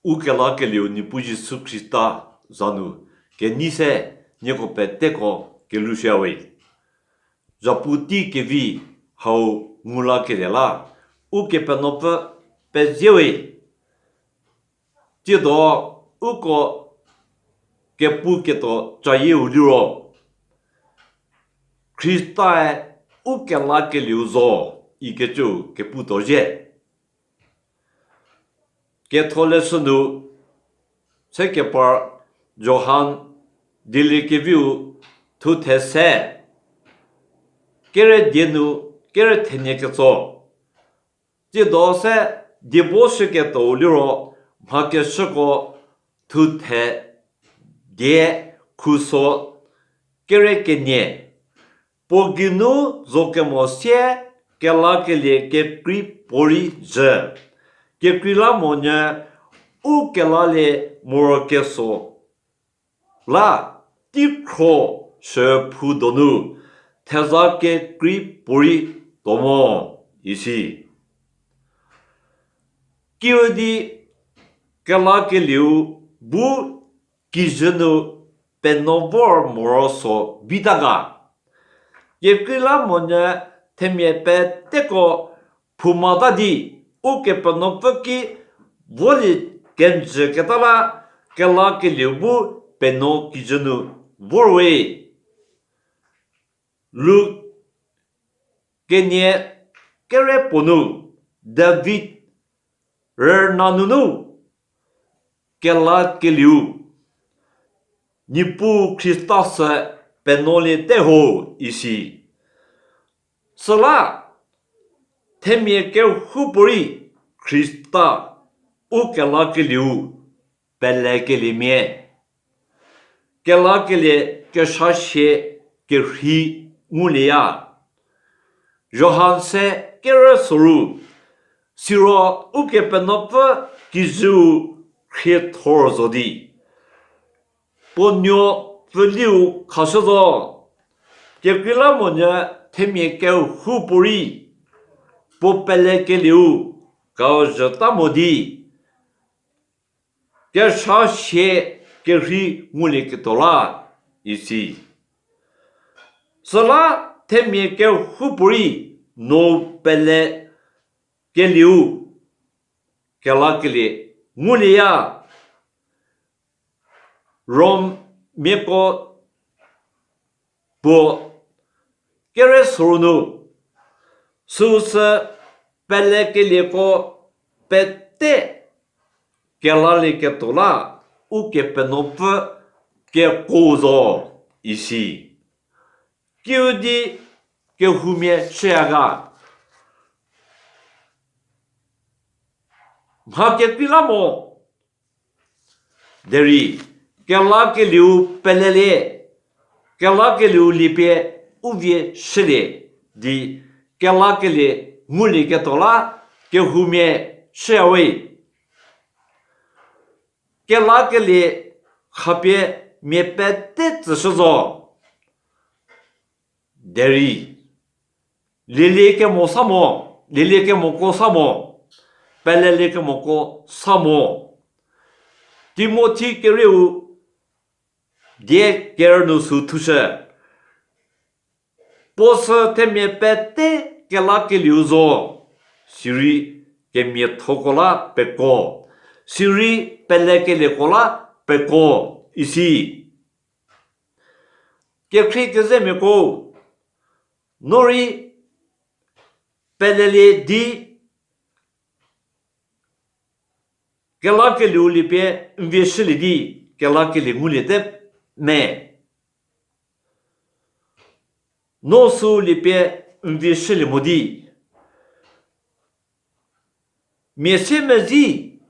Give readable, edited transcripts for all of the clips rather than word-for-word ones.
ou que là que le ni pour Jésus Christ zanu que ni c'est ni ko pete ko que lu shawe japuti que vi hau mula que là ou que penope pejewe ti do ou ko que pu que to chaye u lu Christa ou que là que le zo i que tu que pu to je que tole sunu c'est que par Johann dile que viu tout est quel dienu quel tenir que so ti do se di bo se que to liro ma que se ko tout est de kuso quel que nie pour ginu zo que mo sie que la que le que cri pori je que cri la monia ou que la le moro que so là ti kro se pu donu 태자 que cri pori tomo ici qui dit que la que liu bu qui je ne penovor moroso bidaga que cri la monia temie pe teko pumada di ou que penovki voli kenje que tala que la que liu bu peno qui je ne vorwe Lu kenye kere ponu David Renanunu kela keliu Nipu Christos penole teho ici Cela temie ke hupuri Christa ou kela keliu pele kelimie kela kele ke chache ke ri Mulia Johann se kere soru Siro uke penope kizu khitor zodi Ponyo veliu kasozo Kekila monya temie ke hupuri Popele ke liu Kao jeta modi Ke chache ke ri muli ke tola Ici Cela temie que hupuri no pele que liu que la que le mulia rom meko po kere sorunu sus pele que le ko pete que la le que tola ou que penope que causa ici qui dit que vous m'y cheaga. Ma que pilamo. Deri, que la que liu pelele, que la que liu lipie ou vie chele, dit que la que le mouli que tola, que vous m'y cheawe. Que la que le khapie m'y pete chose. Deri lele ke mo samo lele ke moko samo pelele ke moko samo Timothy ke reu die ker no su tuse pos te me pete ke la ke liuzo siri ke mi thokola peko siri pele ke le kola peko ici ke kri ke ze me ko Nori pelele di que la que le ulipie invesili di que la que le mulete me no su lipie invesili modi me se mezi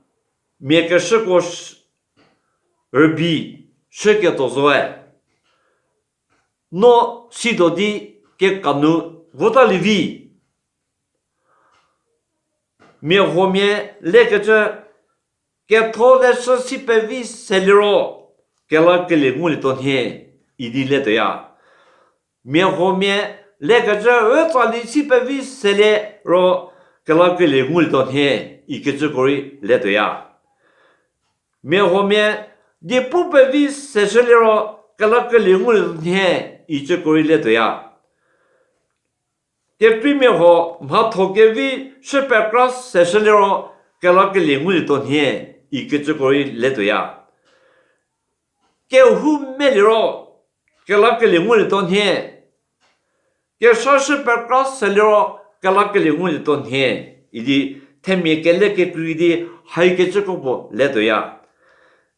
me que se coche rebi se que tozoe no si do di que canu vota livi me romie le que trop de ceci per vis celero que la que le muli tonhe idi le ya me romie le que tali si per vis celero que la que le muli tonhe i que je kori le ya 面后面你不被为谁是了，给那个领悟的天一直过来的呀。这对面后，马头给为10%谁是了，给那个领悟的天一直过来的呀。给后面了，给那个领悟的天，给30%谁了，给那个领悟的天，以及他们给那个规的还给这个不来的呀。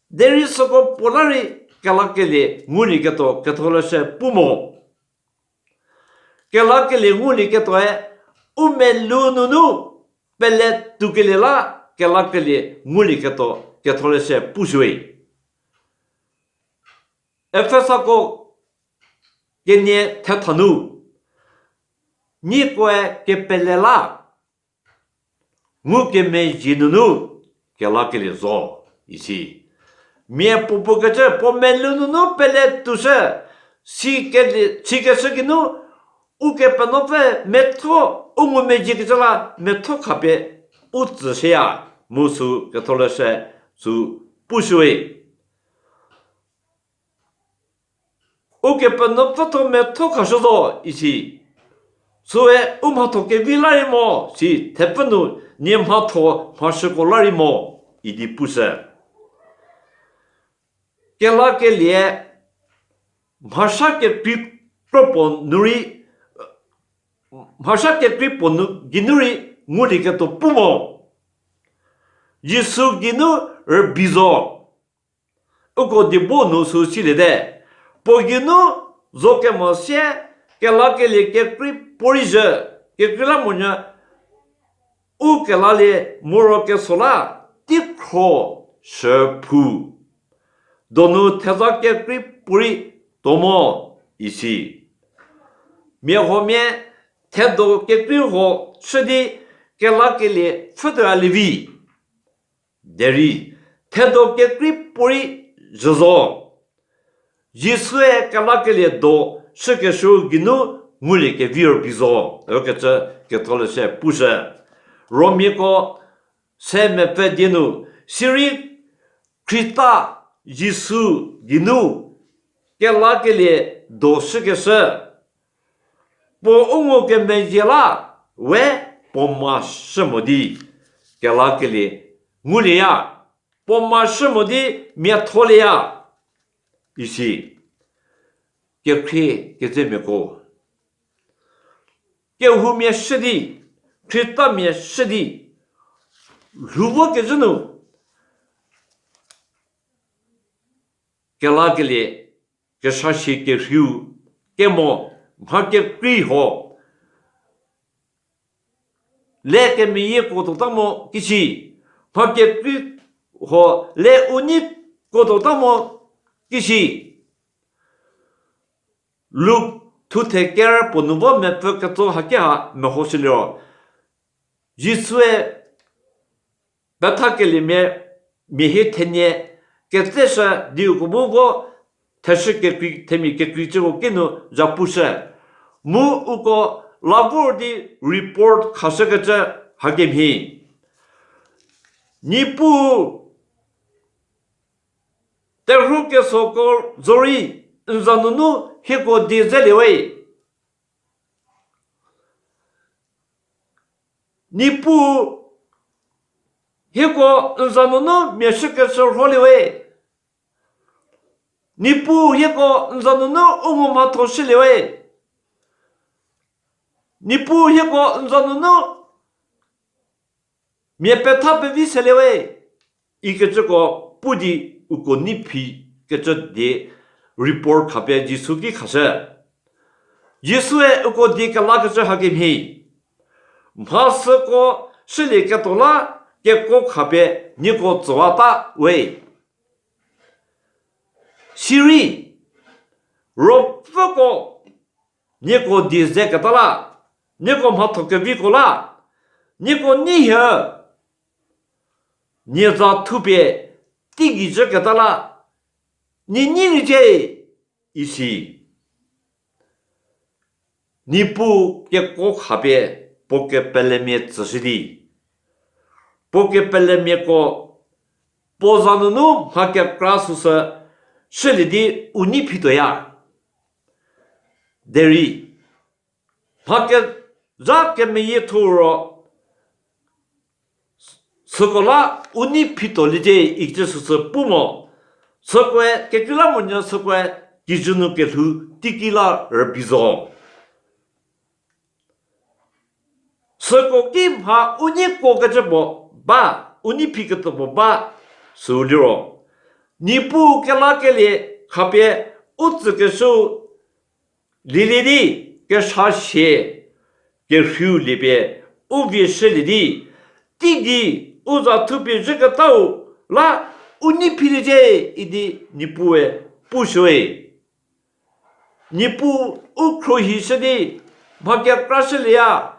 There is a popularity kalakele nguli ke to kathola se pumo kalakele nguli ke to e umelununu pele tukele la kalakele nguli ke to kathola se puswe efesa ko genye tathanu ni ko e ke pele la ngu ke me jinunu kalakele zo ici Mie pupu kaca pomelu no pele tusa si ke segino uke panofe metro umu meji kala metro kape utsia musu katolese su pusui uke panofe to metro kasodo ici soe umhato ke vilari mo si tepenu niemhato paskolari mo idi pusa केला के लिए भाषा के गिनुरी मुड़ी के तो पुमो यीशु गिनु बिजो उको दिबो नु सुचिले दे पो गिनु जो के मसे केला के लिए के क्री पोरिजे के केला मुन्या उ केला ले मोरो के सोला तिखो शपु दोनों 태자 के 뿌리 도모 이시 미호면 태도 के 뿌리호 쓰디 kelakele federalivi deri 태도 के 뿌리 조조 예수의 kelakele 도 스케쇼 기누 물리게 비어 비조 이렇게 저 개털레세 부세 로미고 세메페디누 시리 크리스타 Jésus ginu kela kele dosu kese po ungo ke menjela we po ma shmodi kela kele mulia po ma shmodi miatolia ici ke kri ke zemeko ke hu mi shidi krita mi shidi rubo ke zunu kelakele ke sashi ke ryu ke mo bhake pri ho le ke mi ye ko to tamo kishi bhake pri ho le uni ko to tamo kishi look to take care ponubo me pe to hakya me hosilio jisue batakele me mi hetenye Ketesa diukubugo tashike temi ke kricho kinu japuse mu uko labor di report khasagacha hagemhi nipu terhuke sokol zori zanunu hiko dizelewe nipu hiko zanunu meshike sorholewe nipu hiko zanunu umumato shilewe nipu hiko zanunu miepeta beviselewe ikechoko pudi uko nipi kecho de report khape jisuki khase jisue uko de kalakacha hakimhi bhasko shile ketola Keko kape niko zoata we. Siri ropfoko niko dize katala niko matoke vikola niko nihe niza tupe tigi je katala ni nirije isi nipu keko kape poke pele me tsidi Poke pele meko 波上的努哈给格苏是设立的乌尼皮多呀，这里哈给让给没一头罗，这个啦乌尼皮多的这一直是不毛，这个给个啦么呢？这个基准的给头地基啦而比较。这个给哈乌尼国个这么把乌尼皮个都不把手里了，你不给那个嘞，后边屋子个手里里的给啥些，给手里边屋边是里的，弟弟屋子特别这个刀，那乌尼皮的这一的你不会不学，你不屋可以是的，把给搞是了呀。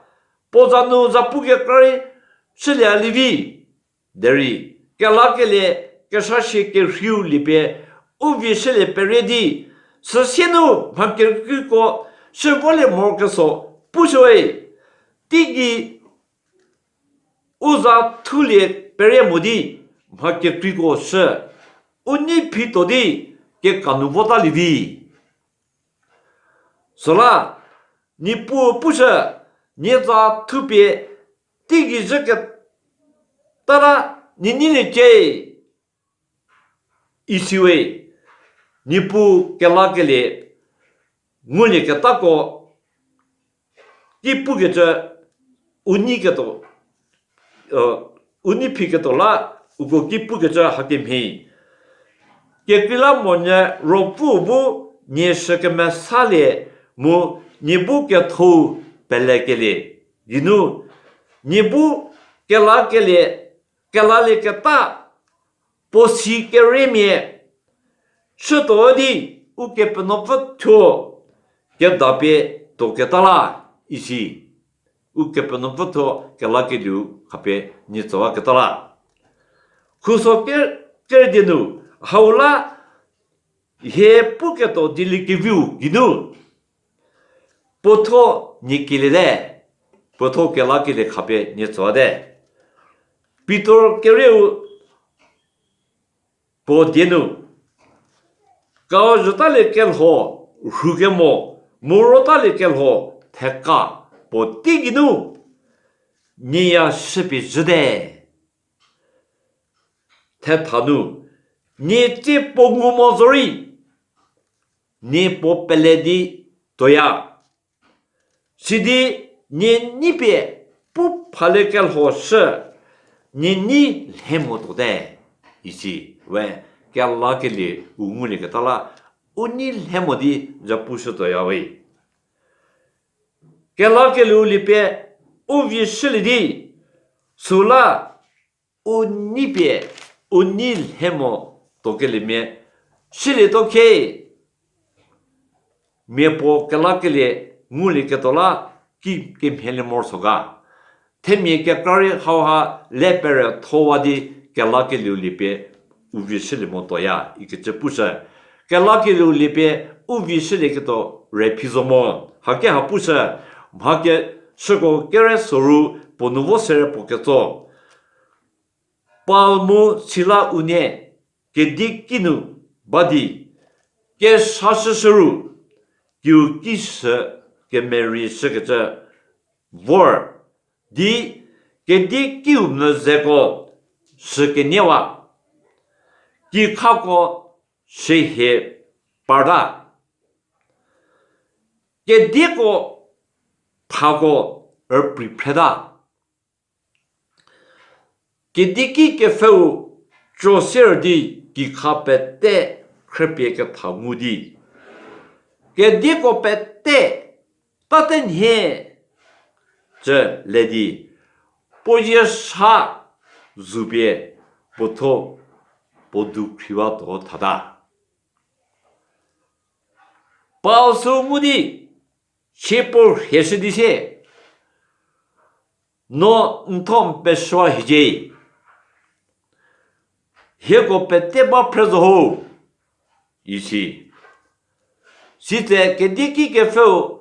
波扎努在不给个是俩里边，这里给那个嘞，给啥些给手里边，无非是嘞别人的，是现在还给个是我的某个说不是为，第一，我在土里别人没的，还给个是，我你皮多的给干努不到里边，是啦，你不是。你在特别第一这个，当然你的这一些位，你不给那个嘞，我那个大哥，你不给这，你个多，你皮个多啦，如果你不给这还给没，给那么呢，若不你是个么啥嘞，么你不给头。本来给你，你不给那给你，给那里个大，不是给人面，吃多的，我给不能不脱，给那边都给到了一些，我给不能不脱，给那个留，那边你早给到了，可说给的呢，后来也不给到的里个 view，不脱你给了的，不脱给那给的卡边你做的，比多给了不电脑，高日大的给好，如个么，莫罗大的给好，太高，不电个呢，你要识别知的，太他呢，你这不我么做哩，你不本来的对呀。是的，你别不怕那个好事，你很么多的，意思喂，给那个里我那个到了，你很么的这不是多呀喂，给那个里边我为是里的，除了你别你很么多个里面，是里头可以，面包给那个里。我那个到了，给偏了毛说个，他们给个人好哈，来边儿拖瓦的，给那个流里边，无非是那么多呀，一个这不是，给那个流里边，无非是那个多人皮什么，还给还不是，还给是个个人收入不能我事不给做，把我其他5年给的给侬把的，给啥事收入，有几十。给 Mary 是个这 word 的，给的给我们这个是个你话，的看过谁还巴达，给的个怕过而不怕的，给的给否做事的给看不得，特别个怕目的，给的个不得。到等天，这来的不也啥路边不脱不都皮瓦多他的，保守目的，切不还是的些，侬同别说一句，一个别得把票子好，一起，现在给你给否。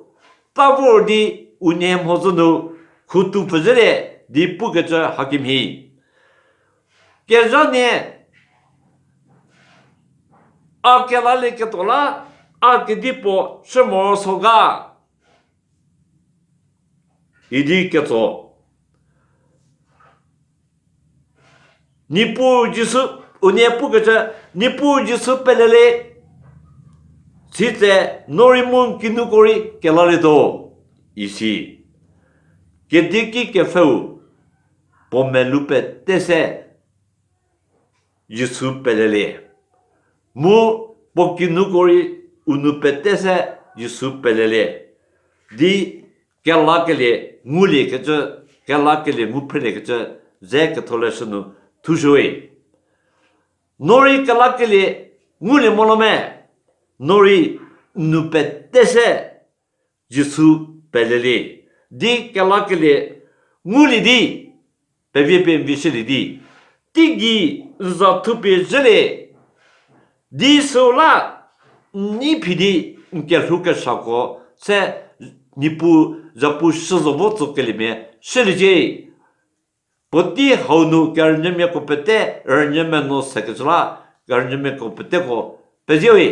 大部的5年后子呢，可都不是嘞，你不给这还给皮。给让呢，阿给拉里给多拉，阿给地波什么说个？一定给做。你不就是我也不给这，你不就是白了嘞？现在诺里蒙给努过里给拉里多，意思，给地给付，不没路白得噻，就是白了嘞。mu pokinu kori unu petese yusu pelele di kelakele nguli keje kelakele mupre keje ze ketole sunu tujoi nori kelakele nguli molome nori unu petese yusu pelele di kelakele nguli di pepe bishili di tigi za tupe jele di sola ni pidi nke ruka shako se ni pu zapu shizo voto kelime shilije poti haunu garnyame ko pete garnyame no sekjla garnyame ko pete ko pejiwi